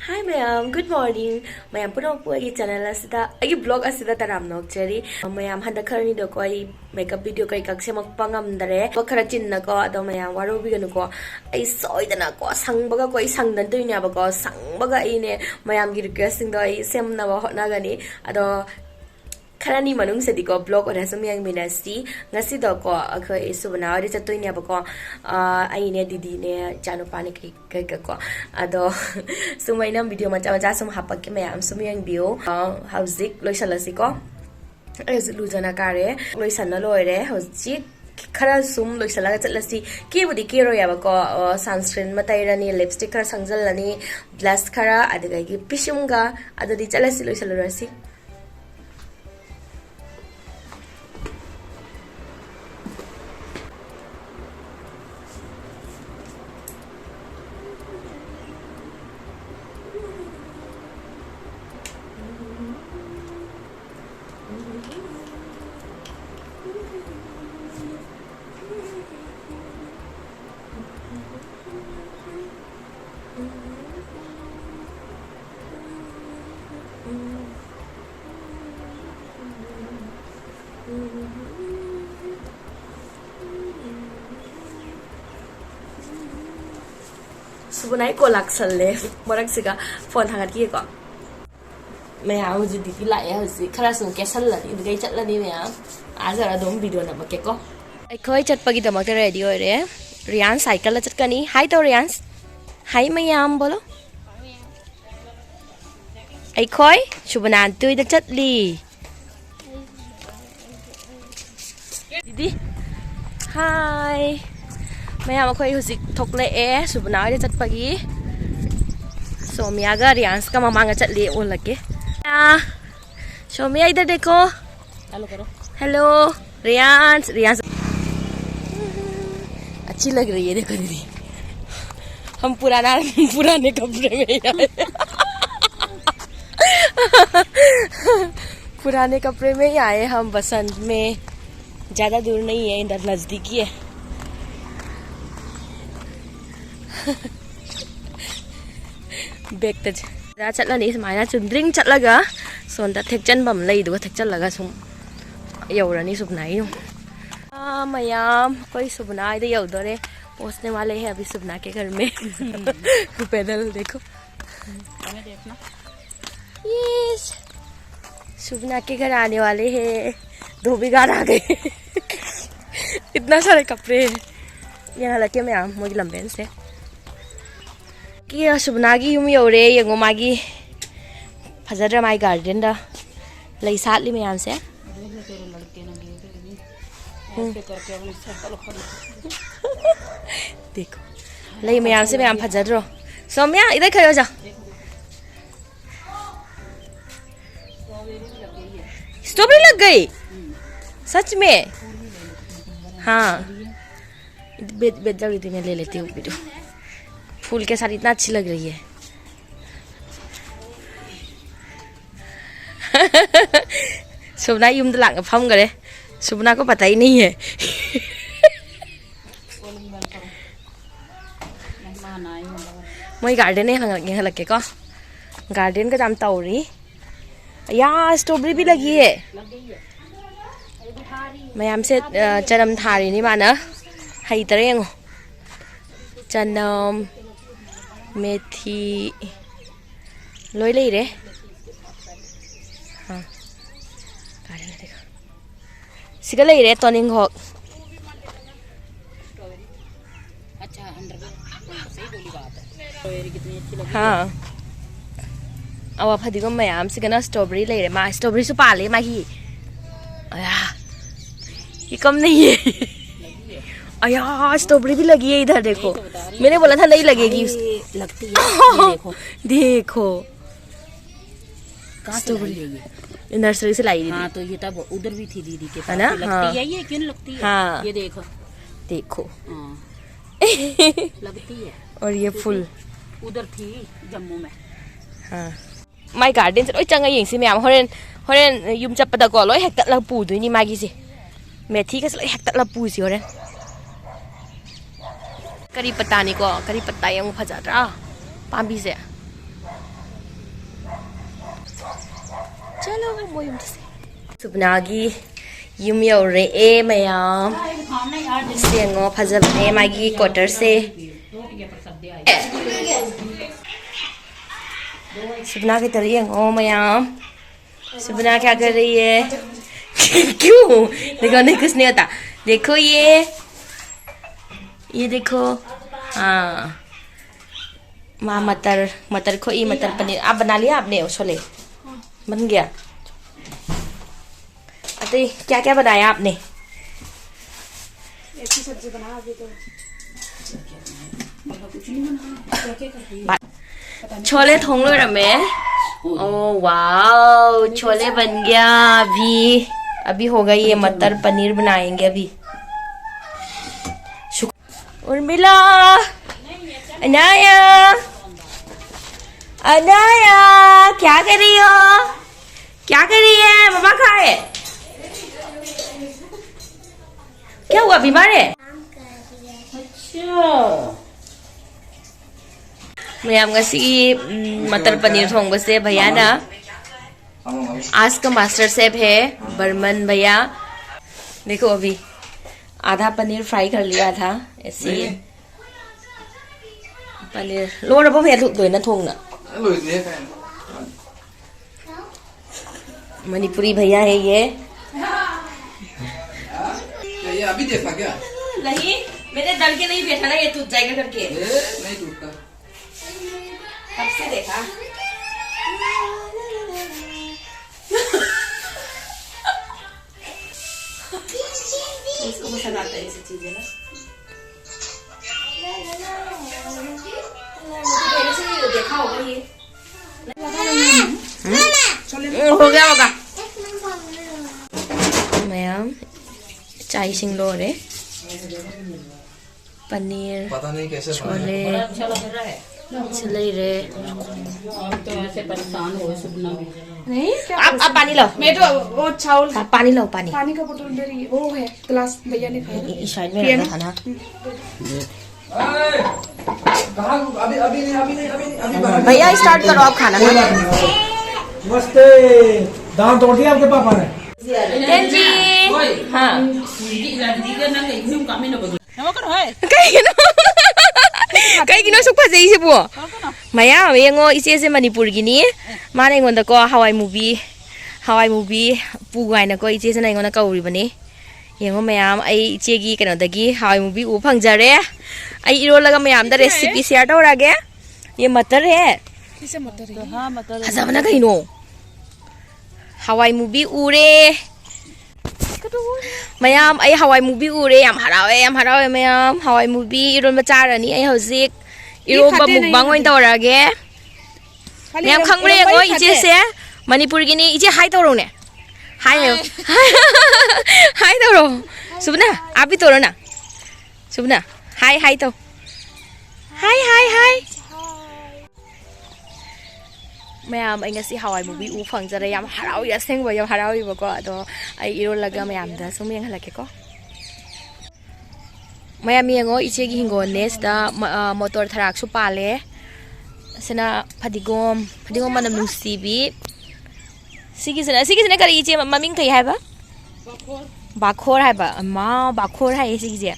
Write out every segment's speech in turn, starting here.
Hi Mayam, good morning. Mayam puno po ay channel asida ay vlog asida taram nok cheri. Mayam handa karani do ko ay makeup video kay kagse magpangam dare. Bakara chin na ko ado mayam waro bigano ko ay soy na ko sang baga ko ay sang dan to niya baga sang baga ine mayam gi requesting do ay sem na ba na gani ado karani manung sa di ko vlog on asam yang minasti ngasi do ko ako isu na ori sa to niya baga ay ne didi ne jano pani kay ko ado sumay nam video macam-macam sum hapak ke mayam sum yang bio hauzik loisalasi ko ay lujana kare loisana loire hauzik khara sum loisala chatlasi ke budi ke ro yaba ko sunscreen matai rani lipstick khara sangjal lani blush khara adaga gi pishumga adadi chalasi loisala rasi Sebenarnya kolak sele, orang sih kan phone hangat kia kok. Mayam uji dikit lah ya sih, karena sungguh kesal lah, itu kayak cat lah nih mayam. Ajar ada video nak pakai kok. Kau cat pagi dah makan ready orang. Rian cycle lah cat kan ni. Hai tau Rian. Hai mayam bolo. Kau cuba nanti dah cat li. Didi. Hai. Mayam aku husik thokle subna ade chat pagi Somya ga Rians ka mama nga chat li ul lage Somya idhar dekho hello karo hello Rians अच्छी लग रही है देखो दीदी हम पुराने कपड़े में आए पुराने कपड़े में ही आए हम बसंत में ज्यादा दूर नहीं है इधर नजदीकी है Back ra chatlani sumaina chundring chatlaga sonda thekchan bam lei du thekchallaga sum yaurani subnai nu mayam koi subnai de yaudore पहुंचने वाले हैं अभी सुबना के घर में पैदल देखो हमें देखना यस सुबना के घर आने वाले हैं धोबीघाट आ गए इतना सारे कपड़े यहाँ लगे मैं मुझे लंबे से Kia subnagi yum yore yengo magi phajadra mai garden da lai sat li mayam se देखो lai mayam se mayam phajadro Somya idhar khade ho ja strawberry लग गई सच में हाँ बेच जाओगी तो मैं ले लेती हूँ वीडियो फूल के साथ इतना अच्छी लग रही है सुबना यूम तो लांग फम करे सुबना को पता ही नहीं है मैं गार्डन है हंग लगे को गार्डन का दाम तौरी यार स्ट्रॉबेरी भी लगी है मैं हमसे चरम थारी नहीं माना हाई तरह चनम मेथी लोई ले रे हाँ गार्डन में देखो सिगल ले रे टॉनिंग हॉक अच्छा अंदर सही बोली बात है कितनी अच्छी लगी हाँ अब फदी को मैम से ना स्ट्रॉबेरी ले रे माँ स्ट्रॉबेरी से पाले माँ ही ये कम नहीं है अया स्ट्रॉबेरी भी लगी है इधर देखो मैंने बोला था नहीं लगेगी लगती है देखो स्ट्रॉबेरी नर्सरी से लाई थी हाँ तो ये तब उधर भी थी दीदी के पास लगती है ये क्यों लगती है हाँ ये देखो देखो लगती है और ये फुल उधर थी जम्मू में हाँ माय गार्डन से चंगा यहीं से मैम होरेन यूम चप्पदा को लोई हेक्टर लग पूदुई नी मागी से मेथी का लोई हेक्टर लग पूसी होरेन करी पत्ता नहीं को करी पत्ता ये फजाद्रा पांबी से चलो मोई सुबनागी yum yaure e mayam sengo phajabne magi quarter se subna की तरह yengo mayam subna क्या कर रही है क्यों देखो नहीं कुछ नहीं होता देखो ये देखो हाँ माँ मटर खोई मटर पनीर आप बना लिया आपने छोले बन गया अरे क्या क्या बनाया आपने ऐसी सब्जी बना अभी तो छोले थोंग लो रमे ओ वाओ छोले बन गया अभी होगा ये मटर पनीर बनाएंगे अभी उर्मिला अनाया अनाया क्या कर रही हो मम्मा खाए क्या हुआ बीमार है मैम मटर पनीर थोंग से भैया ना आज का मास्टर शेफ है बर्मन भैया देखो अभी आधा पनीर फ्राई कर लिया था ऐसे पनीर लो रबो भैया लोई ना थोंगना मणिपुरी भैया है ये अभी देखा क्या नहीं मैंने डर के नहीं बैठा ना ये टूट जाएगा करके नहीं टूटता कब से देखा इसको पसंद आता है ऐसी चीजें ना मुझे देखा होगा ये हो गया होगा मैम चाय सिंगलो रे पनीर पता नहीं कैसे छोले चले रे तो ऐसे परेशान हो सुबना भी नहीं आप पानी लाओ मैं तो वो चावल पानी लाओ पानी का बोतल इधर ही वो है ग्लास भैया ने खाया इस साइड में रखा था ना अभी नहीं भैया स्टार्ट करो आप खाना नमस्ते दाल तोड़ दिया आपके पापा ने जी हाँ कहीं सुख फजे से बुआ मया येंगो इसे से मणिपुर की नी माने गोंदा को हवाई मूवी पुगाइना को इसे से ना गोंदा कौरी बने येंगो मयाम आई इचे की कनो दगी हवाई मूवी उ फंगजरे आई इरो लगा मयाम दा रेसिपी शेयर तौरागे ये मटर है किसे मटर है हाँ मतलब हजाबना कहिनो हवाई मूवी उरे मैम आई हवाई मूवी उरे याम हरावे मैम हवाई मूवी इरोन बचारनी आई हौजिक इरोबा मुकबांग ओइन तौरागे मैम खंगरे गो इचे से मणिपुर की नी इचे हाई तौरो ने हाई तौरो सुबना आप भी तौरो ना सुबना हाई तो हाई मैम आई ngasi hawai movie u phangjare yam harawi asengba yam harawi bako ado ai iro laga ma'am da sum yang halake ko ma'am yengo iche gi hingo nest da motor tharak su pale sena fadigom manam nungsibi sigi sena kari iche maming kai haiba bakhor haiba ma bakhor hai sigi je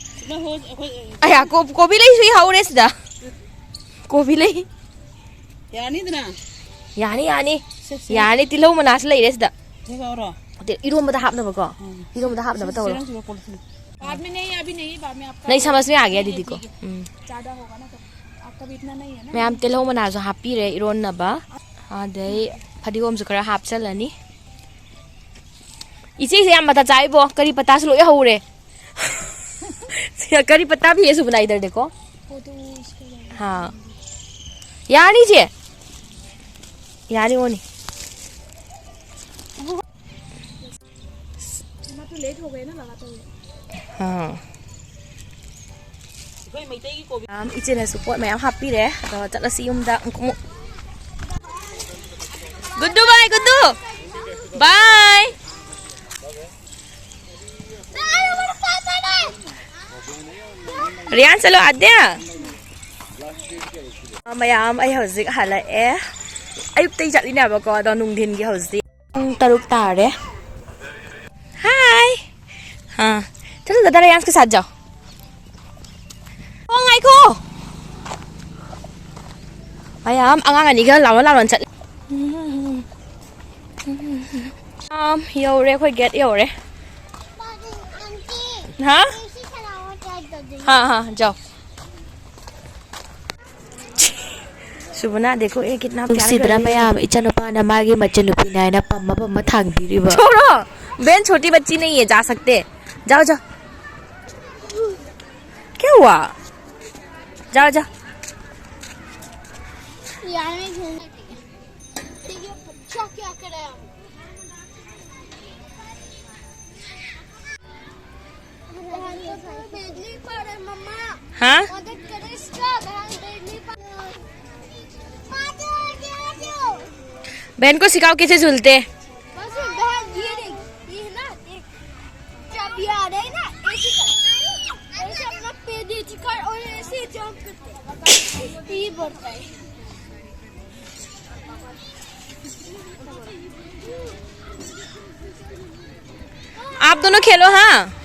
aya kobi lai sui haure sida kobi lai यानी तिलौ मनास लेरे सदा इरोमदा हापनबको इरोमदा हापनब तौरो बाद में नहीं अभी नहीं बाद में आपका नहीं समझ में आ गया दीदी को ज्यादा होगा ना तो आपका भी इतना नहीं है ना मैम तिलौ मनासो हापी रे इरोनबा आदे फदिगोम जो खरा हापचलनी इचे से मता चाइबो करी पत्ता से लोय हौरे करी पत्ता भी है सुबना इधर देखो हां यानी जे यानी वो नहीं तो लेट हो गए ना लगातार हाँ मैम इचे ने support मैम happy रे तो चला सी दा गुड्डू बाय रियान चलो आद्या मैम आई हौजिक हला ए ayuktay chatlinebako ado nungdhingi hausi taruk tare hi ha chalo dada yans ke sath jao oh ngai ko Mayam angang ani ga lawan chat yore khoi get yore ha ha जाओ सुबना देखो ये कितना प्यारा Sidra ma'am इचनुपा नमागी मचनुपी नायना पम्मा पम्मा थांग बीरीबा छोड़ो बहन छोटी बच्ची नहीं है जा सकते जाओ जाओ क्या हुआ जाओ जाओ यार मैं घूमने ठीक है बच्चा क्या करे बिजली पड़े मम्मा हाँ मदद करे इसका बिजली पड़े बहन को सिखाओ कैसे झूलते बस बहन ये देख ये है ना देख जब ये आ रहे ना ऐसे कर ऐसे अपना पैर नीचे कर और ऐसे जंप करते ये बढ़ता है आप दोनों खेलो हाँ